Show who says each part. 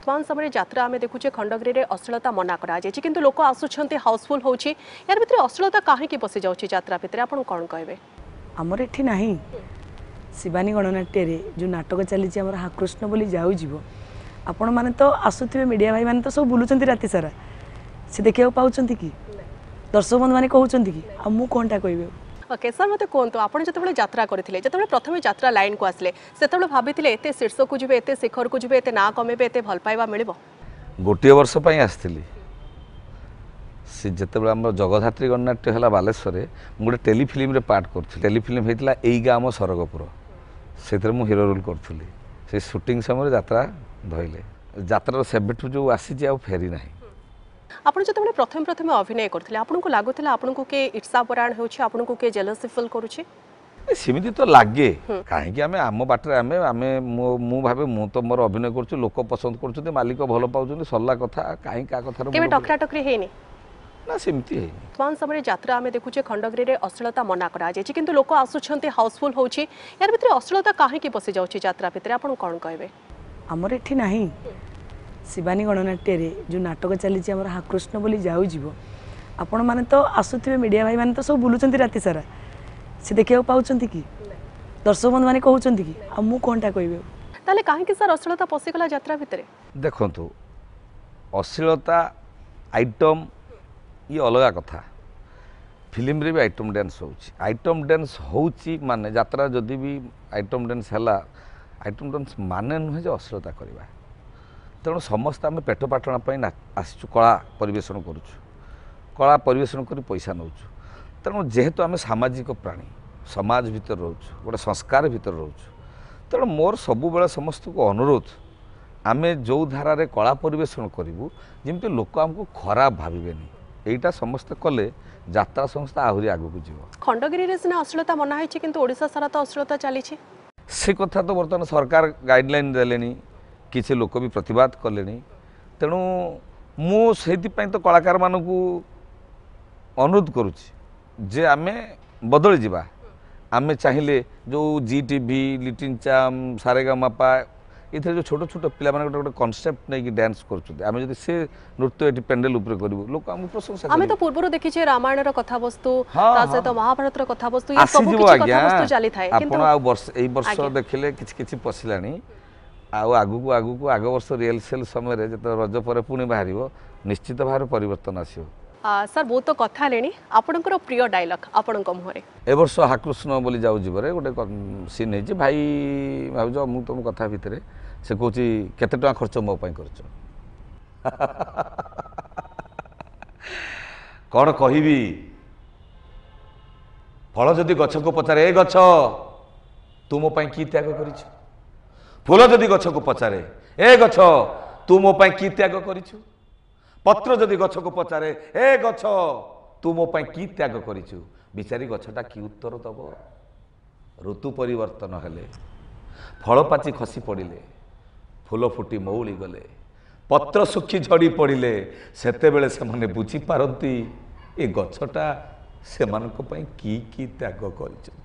Speaker 1: वर्तमान समय यात्रा आम देखुचे खंडगिरी में अश्लीलता मना कराई किंतु लोक आसुंच हाउसफुल होची यार भितर अश्लीलता कहीं पशि जाऊँगी यात्रा भितर आप कौन कहे
Speaker 2: आमर एठी नहीं शिवानी गणनाट्य जो नाटक चली हाकृष्ण बोली जाऊ जीव आपण मैंने तो आसुवे मीडिया भाई मैंने तो सब बुलूं राति सारा से देखा पाँच कि दर्शक बंधु मैंने कहते कि आमु कौनटा कह
Speaker 1: ओके सर मत कहतु आप जो यात्रा करते जो प्रथम यात्रा लाइन को आसले से भाभी एत शीर्ष को जी एत शिखर को जी एत ना कमेबे एत भल पाइबा मिल
Speaker 3: गोटे वर्ष आसती सी जिते आम जगधात्री गणनाट्य है बालेश्वर गोटे टेलीफिल्म पार्ट कर टेलीफिल्म होता यही गाँव सरगपुर से हीरो रोल करी से शूटिंग समय यात्रा धरले यात्रा सेबठू जो आसी आ फेरी ना
Speaker 1: आप जो प्रथम प्रथम अभिनय करते आपको लगुला आपको किए ईर्षापरायण हो जेलसी फिल
Speaker 3: सेमती तो लगे कहीं आम बाटर आम आम मु भावे मु तो मोर अभिनय कर लोक पसंद कर मालिक भल पाँच सरला कथा कहीं क्या कथा
Speaker 1: टकरा टकरी है
Speaker 3: ना सेमती है
Speaker 1: वर्तमान समय यात्रा आम देखुचे खंडगिरी में अश्लीलता मना कराई किंतु लोक आसुंच हाउसफुल होची यार भितर अश्लीलता कहीं पशि जाऊँगी यात्रा भितर आप कौन कहे
Speaker 2: आमर एठी नहीं शिवानी गणनाट्य जो नाटक चली हाकृष्ण बोली जाऊ जीव आपण मैंने तो आसुवे मीडिया भाई मैंने तो सब बुलूं राति सारा से देखा पाँच कि दर्शक बंधु मैंने कहते कि आमु कौनटा कह
Speaker 1: कहीं सर अश्लीलता पशिगला यात्रा भितर
Speaker 3: देखु अश्लीलता आइटम ये अलग कथा फिल्म रे भी आइटम डांस आइटम डांस होची माने यात्रा जदि भी आइटम डांस है आइटम डांस माने नुहे जो अश्लीलता करवा तेणु समस्त आम पेट पाटण आसचु कला परिवेशन करुचु कला परिवेशन कर पैसा नौ तेणु जेहेतु आम सामाजिक प्राणी समाज भितर रोचु गोटे संस्कार भितर रोचु तेणु मोर सबु बेले समस्त को अनुरोध आम जो धारा रे कला परिवेशन करूँ जमी लोक आमको खराब भावेनि यहीटा समस्ते कले यात्रा संस्था आहरी आगू जीव
Speaker 1: खंडगिरी में सीना अश्लीलता मना है कि ओडिशा सारा तो अश्लीलता चली
Speaker 3: से कथा तो बर्तमान सरकार गाइडलाइन देले किसी लोक भी प्रतिवाद कले तेणु मुझे तो कलाकार मानक अनुरोध करुच्ची आम बदली जावा आम चाहिए जो जी टीवी लिटिल चाम सारेगामापा ये जो छोट छोट पिला गोटे कनसेप्ट नहीं कि डांस कर से नृत्य ये पेंडेल उपर करूँ लोक आम प्रशंसा
Speaker 1: आम तो पूर्व देखीचे रामायण कथा वस्तु सहित महाभारत कथा वस्तु
Speaker 3: वर्ष देखिले किछि पशिला आगु आगु आग वर्ष रियल सेल समय जो रज पर पुणी बाहर निश्चित भाव परिवर्तन आसो
Speaker 1: सर बहुत तो कथा लेनी आपनकर प्रिय डायलॉग आपन मुहरे
Speaker 3: ए वर्ष हाकृष्ण बोली जाऊ जीवरे गोटे सीन है भाई भावज मु तुम कथा भितर से कहूँ केते टका खर्च मो पाई करछ कौन कहबी फल जदि गछ को पचारे ए गछ तू मो पाई की त्याग करिछु फूल जदि गछ को पचारे ए गछ तू मो पाई की त्याग करिछु पत्र जदि गछ को पचारे ए गछ तू मो पाई की त्याग करिछु बिचारी गछटा की उत्तर दब ऋतु परिवर्तन हेले फल पाची खसी पड़िले फूल फुटी मौली गले पत्र सुखी झड़ी पड़िले सेते बेले से माने बुझी पारंती ए गछटा से मानक पई की त्याग करिछु।